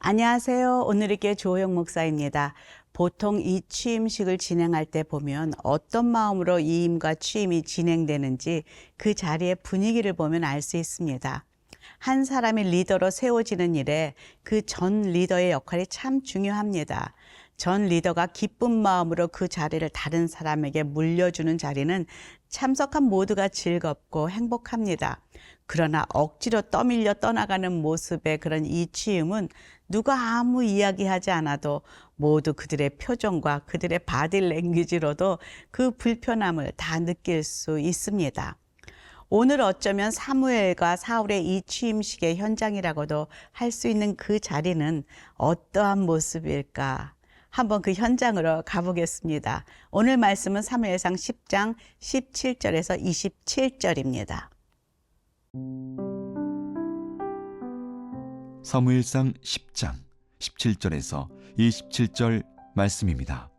안녕하세요. 오늘의 조호영 목사입니다. 보통 이 취임식을 진행할 때 보면 어떤 마음으로 이임과 취임이 진행되는지 그 자리의 분위기를 보면 알 수 있습니다. 한 사람이 리더로 세워지는 일에 그 전 리더의 역할이 참 중요합니다. 전 리더가 기쁜 마음으로 그 자리를 다른 사람에게 물려주는 자리는 참석한 모두가 즐겁고 행복합니다. 그러나 억지로 떠밀려 떠나가는 모습의 그런 이 취임은 누가 아무 이야기하지 않아도 모두 그들의 표정과 그들의 바디랭귀지로도 그 불편함을 다 느낄 수 있습니다. 오늘 어쩌면 사무엘과 사울의 이 취임식의 현장이라고도 할 수 있는 그 자리는 어떠한 모습일까? 한번 그 현장으로 가보겠습니다. 오늘 말씀은 사무엘상 10장 17절에서 27절입니다. 사무엘상 10장 17절에서 27절 말씀입니다.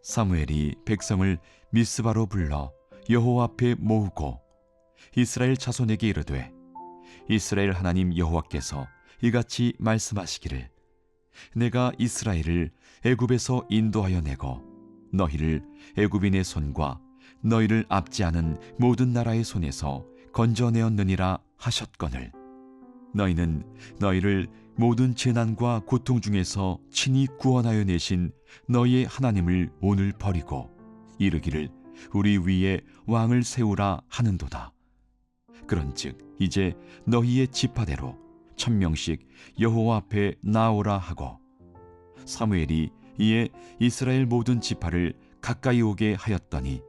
사무엘이 백성을 미스바로 불러 여호와 앞에 모으고 이스라엘 자손에게 이르되 이스라엘 하나님 여호와께서 이같이 말씀하시기를 내가 이스라엘을 애굽에서 인도하여 내고 너희를 애굽인의 손과 너희를 압제하는 모든 나라의 손에서 건져내었느니라 하셨거늘 너희는 너희를 모든 재난과 고통 중에서 친히 구원하여 내신 너희의 하나님을 오늘 버리고 이르기를 우리 위에 왕을 세우라 하는도다. 그런즉 이제 너희의 지파대로 1000명씩 여호와 앞에 나오라 하고 사무엘이 이에 이스라엘 모든 지파를 가까이 오게 하였더니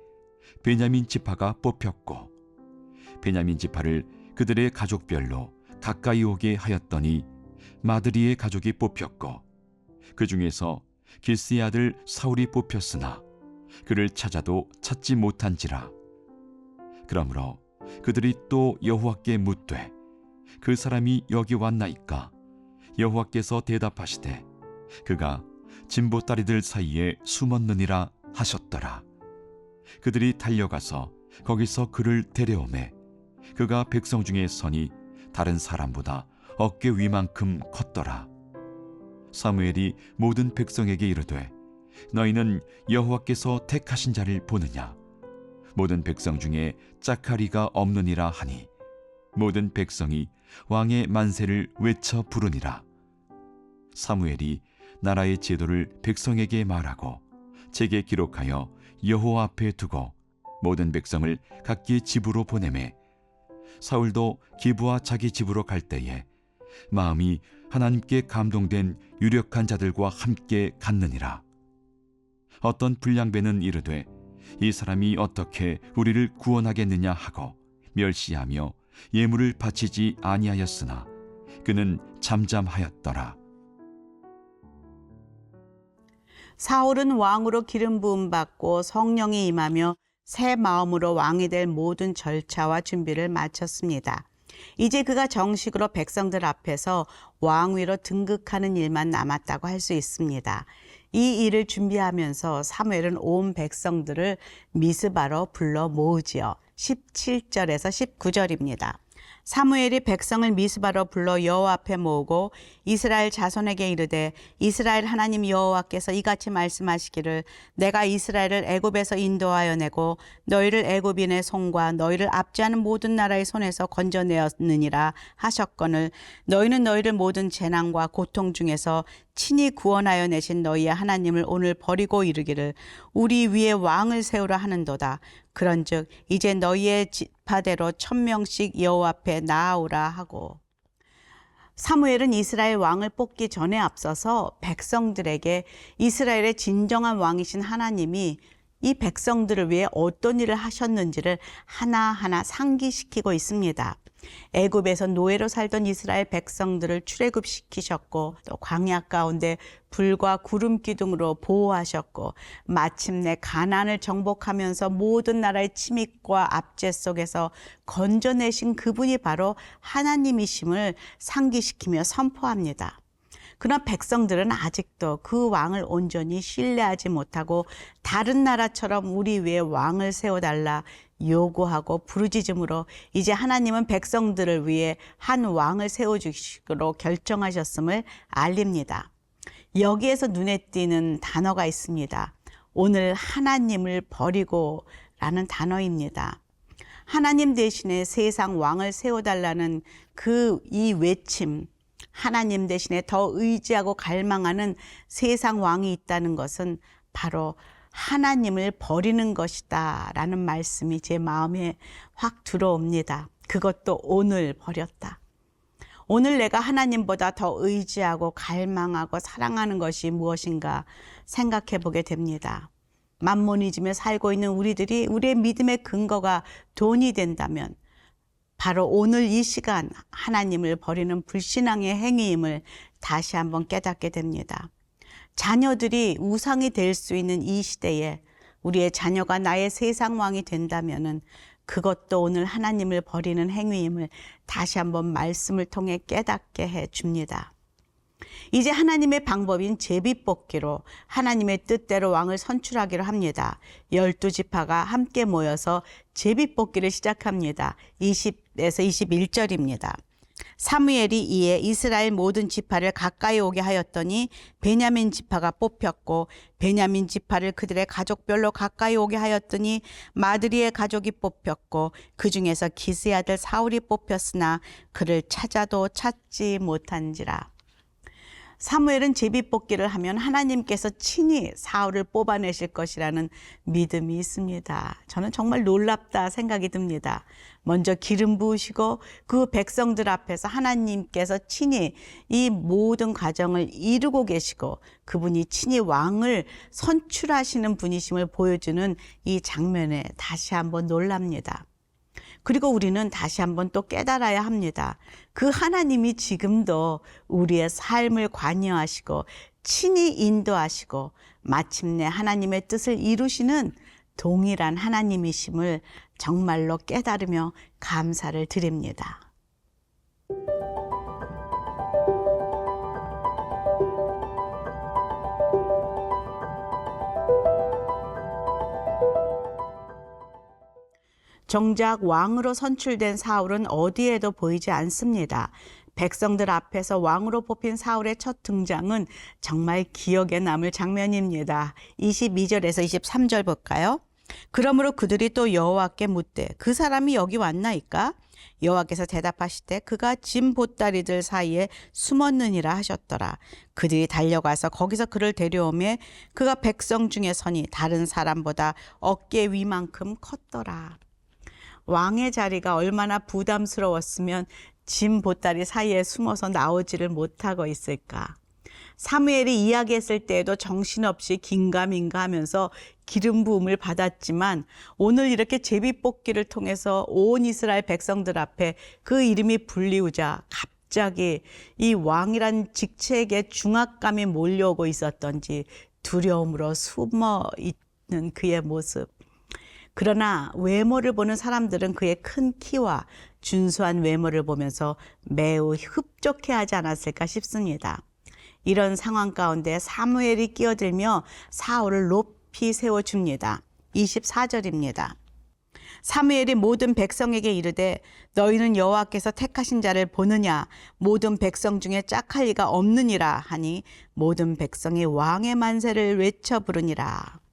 베냐민 지파가 뽑혔고 베냐민 지파를 그들의 가족별로 가까이 오게 하였더니 마드리의 가족이 뽑혔고 그 중에서 기스의 아들 사울이 뽑혔으나 그를 찾아도 찾지 못한지라. 그러므로 그들이 또 여호와께 묻되 그 사람이 여기 왔나이까? 여호와께서 대답하시되 그가 진보다리들 사이에 숨었느니라 하셨더라. 그들이 달려가서 거기서 그를 데려오매 그가 백성 중에 서니 다른 사람보다 어깨 위만큼 컸더라. 사무엘이 모든 백성에게 이르되 너희는 여호와께서 택하신 자를 보느냐? 모든 백성 중에 짝하리가 없느니라 하니 모든 백성이 왕의 만세를 외쳐 부르니라. 사무엘이 나라의 제도를 백성에게 말하고 책에 기록하여 여호와 앞에 두고 모든 백성을 각기 집으로 보내매 사울도 기브와 자기 집으로 갈 때에 마음이 하나님께 감동된 유력한 자들과 함께 갔느니라. 어떤 불량배는 이르되 이 사람이 어떻게 우리를 구원하겠느냐 하고 멸시하며 예물을 바치지 아니하였으나 그는 잠잠하였더라. 사울은 왕으로 기름 부음 받고 성령이 임하며 새 마음으로 왕이 될 모든 절차와 준비를 마쳤습니다. 이제 그가 정식으로 백성들 앞에서 왕위로 등극하는 일만 남았다고 할 수 있습니다. 이 일을 준비하면서 사무엘은 온 백성들을 미스바로 불러 모으지요. 17절에서 19절입니다. 사무엘이 백성을 미스바로 불러 여호와 앞에 모으고 이스라엘 자손에게 이르되 이스라엘 하나님 여호와께서 이같이 말씀하시기를 내가 이스라엘을 애굽에서 인도하여 내고 너희를 애굽인의 손과 너희를 압제하는 모든 나라의 손에서 건져내었느니라 하셨거늘 너희는 너희를 모든 재난과 고통 중에서 친히 구원하여 내신 너희의 하나님을 오늘 버리고 이르기를 우리 위에 왕을 세우라 하는도다. 그런즉 이제 너희의 지파대로 1000명씩 여호와 앞에 나아오라 하고 사무엘은 이스라엘 왕을 뽑기 전에 앞서서 백성들에게 이스라엘의 진정한 왕이신 하나님이 이 백성들을 위해 어떤 일을 하셨는지를 하나하나 상기시키고 있습니다. 애굽에서 노예로 살던 이스라엘 백성들을 출애굽시키셨고 또 광야 가운데 불과 구름 기둥으로 보호하셨고 마침내 가나안을 정복하면서 모든 나라의 침입과 압제 속에서 건져내신 그분이 바로 하나님이심을 상기시키며 선포합니다. 그러나 백성들은 아직도 그 왕을 온전히 신뢰하지 못하고 다른 나라처럼 우리 위에 왕을 세워달라 요구하고 부르짖음으로 이제 하나님은 백성들을 위해 한 왕을 세워주시기로 결정하셨음을 알립니다. 여기에서 눈에 띄는 단어가 있습니다. 오늘 하나님을 버리고 라는 단어입니다. 하나님 대신에 세상 왕을 세워달라는 이 외침, 하나님 대신에 더 의지하고 갈망하는 세상 왕이 있다는 것은 바로 하나님을 버리는 것이다 라는 말씀이 제 마음에 확 들어옵니다. 그것도 오늘 버렸다. 오늘 내가 하나님보다 더 의지하고 갈망하고 사랑하는 것이 무엇인가 생각해 보게 됩니다. 만모니즘에 살고 있는 우리들이 우리의 믿음의 근거가 돈이 된다면 바로 오늘 이 시간 하나님을 버리는 불신앙의 행위임을 다시 한번 깨닫게 됩니다. 자녀들이 우상이 될 수 있는 이 시대에 우리의 자녀가 나의 세상 왕이 된다면은 그것도 오늘 하나님을 버리는 행위임을 다시 한번 말씀을 통해 깨닫게 해 줍니다. 이제 하나님의 방법인 제비뽑기로 하나님의 뜻대로 왕을 선출하기로 합니다. 12지파가 함께 모여서 제비뽑기를 시작합니다. 20에서 21절입니다. 사무엘이 이에 이스라엘 모든 지파를 가까이 오게 하였더니 베냐민 지파가 뽑혔고 베냐민 지파를 그들의 가족별로 가까이 오게 하였더니 마드리의 가족이 뽑혔고 그 중에서 기스의 아들 사울이 뽑혔으나 그를 찾아도 찾지 못한지라. 사무엘은 제비뽑기를 하면 하나님께서 친히 사울을 뽑아내실 것이라는 믿음이 있습니다. 저는 정말 놀랍다 생각이 듭니다. 먼저 기름 부으시고 그 백성들 앞에서 하나님께서 친히 이 모든 과정을 이루고 계시고 그분이 친히 왕을 선출하시는 분이심을 보여주는 이 장면에 다시 한번 놀랍니다. 그리고 우리는 다시 한번 또 깨달아야 합니다. 그 하나님이 지금도 우리의 삶을 관여하시고 친히 인도하시고 마침내 하나님의 뜻을 이루시는 동일한 하나님이심을 정말로 깨달으며 감사를 드립니다. 정작 왕으로 선출된 사울은 어디에도 보이지 않습니다. 백성들 앞에서 왕으로 뽑힌 사울의 첫 등장은 정말 기억에 남을 장면입니다. 22절에서 23절 볼까요? 그러므로 그들이 또 여호와께 묻되 그 사람이 여기 왔나이까? 여호와께서 대답하시되 그가 짐 보따리들 사이에 숨었느니라 하셨더라. 그들이 달려가서 거기서 그를 데려오매 그가 백성 중에 서니 다른 사람보다 어깨 위만큼 컸더라. 왕의 자리가 얼마나 부담스러웠으면 짐 보따리 사이에 숨어서 나오지를 못하고 있을까. 사무엘이 이야기했을 때에도 정신없이 긴가민가 하면서 기름 부음을 받았지만 오늘 이렇게 제비뽑기를 통해서 온 이스라엘 백성들 앞에 그 이름이 불리우자 갑자기 이 왕이란 직책에 중압감이 몰려오고 있었던지 두려움으로 숨어 있는 그의 모습. 그러나 외모를 보는 사람들은 그의 큰 키와 준수한 외모를 보면서 매우 흡족해하지 않았을까 싶습니다. 이런 상황 가운데 사무엘이 끼어들며 사울을 높이 세워줍니다. 24절입니다. 사무엘이 모든 백성에게 이르되 너희는 여호와께서 택하신 자를 보느냐 모든 백성 중에 짝할 리가 없느니라 하니 모든 백성이 왕의 만세를 외쳐 부르니라.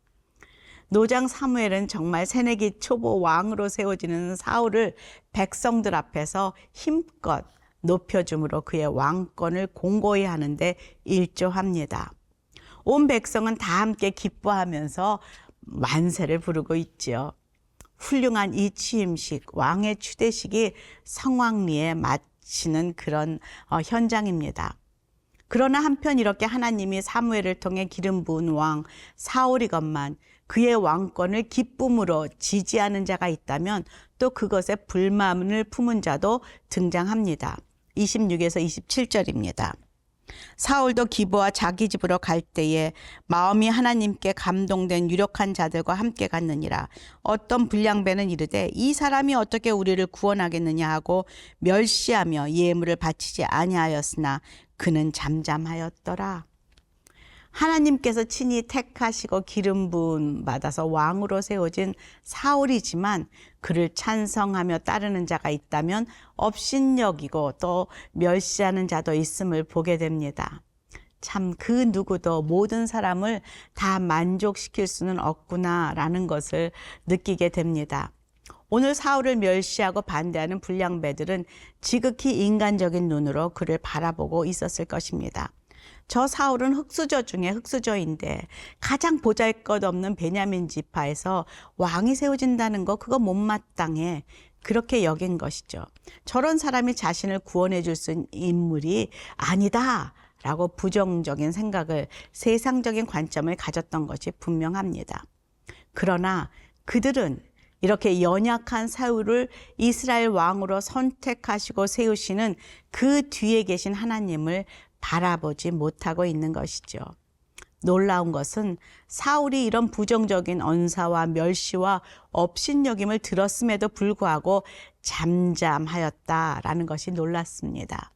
노장 사무엘은 정말 새내기 초보 왕으로 세워지는 사울을 백성들 앞에서 힘껏 높여줌으로 그의 왕권을 공고히 하는데 일조합니다. 온 백성은 다 함께 기뻐하면서 만세를 부르고 있지요. 훌륭한 이 취임식, 왕의 추대식이 성황리에 마치는 그런 현장입니다. 그러나 한편 이렇게 하나님이 사무엘을 통해 기름 부은 왕 사울이건만 그의 왕권을 기쁨으로 지지하는 자가 있다면 또 그것에 불만을 품은 자도 등장합니다. 26에서 27절입니다. 사울도 기브와 자기 집으로 갈 때에 마음이 하나님께 감동된 유력한 자들과 함께 갔느니라. 어떤 불량배는 이르되 이 사람이 어떻게 우리를 구원하겠느냐 하고 멸시하며 예물을 바치지 아니하였으나 그는 잠잠하였더라. 하나님께서 친히 택하시고 기름 부음 받아서 왕으로 세워진 사울이지만 그를 찬성하며 따르는 자가 있다면 업신여기고 또 멸시하는 자도 있음을 보게 됩니다. 참 그 누구도 모든 사람을 다 만족시킬 수는 없구나라는 것을 느끼게 됩니다. 오늘 사울을 멸시하고 반대하는 불량배들은 지극히 인간적인 눈으로 그를 바라보고 있었을 것입니다. 저 사울은 흙수저 중에 흙수저인데 가장 보잘것없는 베냐민 지파에서 왕이 세워진다는 거 그거 못마땅해 그렇게 여긴 것이죠. 저런 사람이 자신을 구원해 줄 수 있는 인물이 아니다 라고 부정적인 생각을, 세상적인 관점을 가졌던 것이 분명합니다. 그러나 그들은 이렇게 연약한 사울을 이스라엘 왕으로 선택하시고 세우시는 그 뒤에 계신 하나님을 바라보지 못하고 있는 것이죠. 놀라운 것은 사울이 이런 부정적인 언사와 멸시와 업신여김을 들었음에도 불구하고 잠잠하였다라는 것이 놀랐습니다.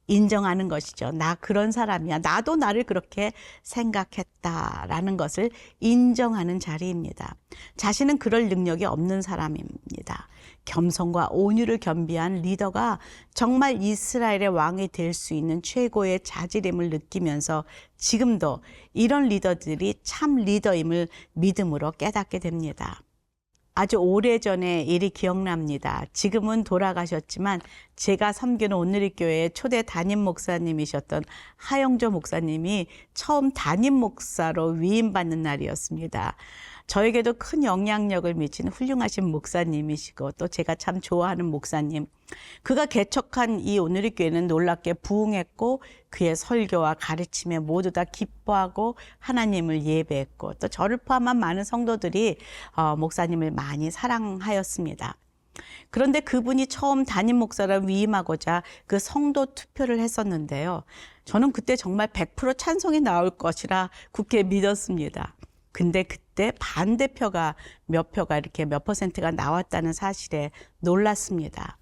인정하는 것이죠. 나 그런 사람이야. 나도 나를 그렇게 생각했다라는 것을 인정하는 자리입니다. 자신은 그럴 능력이 없는 사람입니다. 겸손과 온유를 겸비한 리더가 정말 이스라엘의 왕이 될 수 있는 최고의 자질임을 느끼면서 지금도 이런 리더들이 참 리더임을 믿음으로 깨닫게 됩니다. 아주 오래전의 일이 기억납니다. 지금은 돌아가셨지만 제가 섬기는 오늘리교회의 초대 담임 목사님이셨던 하영조 목사님이 처음 담임 목사로 위임받는 날이었습니다. 저에게도 큰 영향력을 미친 훌륭하신 목사님이시고 또 제가 참 좋아하는 목사님. 그가 개척한 이 오늘리교회는 놀랍게 부흥했고 그의 설교와 가르침에 모두 다 기뻐하고 하나님을 예배했고 또 저를 포함한 많은 성도들이 목사님을 많이 사랑하였습니다. 그런데 그분이 처음 담임 목사로 위임하고자 그 성도 투표를 했었는데요. 저는 그때 정말 100% 찬성이 나올 것이라 굳게 믿었습니다. 근데 그때 반대표가 몇 표가 이렇게 몇 퍼센트가 나왔다는 사실에 놀랐습니다.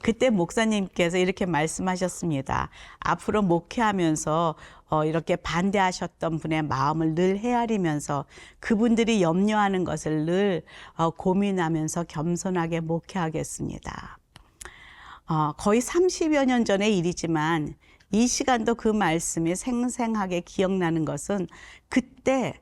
그때 목사님께서 이렇게 말씀하셨습니다. 앞으로 목회하면서 이렇게 반대하셨던 분의 마음을 늘 헤아리면서 그분들이 염려하는 것을 늘 고민하면서 겸손하게 목회하겠습니다. 거의 30여 년 전의 일이지만 이 시간도 그 말씀이 생생하게 기억나는 것은 그때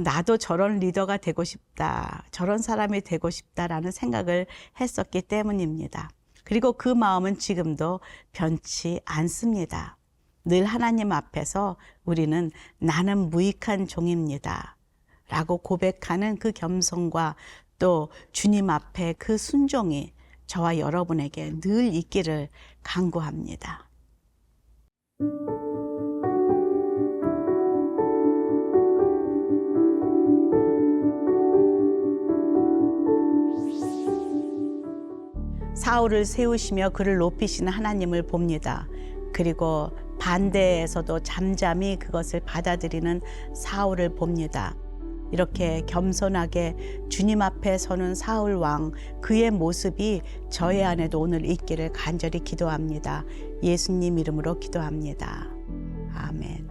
나도 저런 리더가 되고 싶다, 저런 사람이 되고 싶다라는 생각을 했었기 때문입니다. 그리고 그 마음은 지금도 변치 않습니다. 늘 하나님 앞에서 우리는 나는 무익한 종입니다 라고 고백하는 그 겸손과 또 주님 앞에 그 순종이 저와 여러분에게 늘 있기를 간구합니다. 사울을 세우시며 그를 높이시는 하나님을 봅니다. 그리고 반대에서도 잠잠히 그것을 받아들이는 사울을 봅니다. 이렇게 겸손하게 주님 앞에 서는 사울 왕, 그의 모습이 저의 안에도 오늘 있기를 간절히 기도합니다. 예수님 이름으로 기도합니다. 아멘.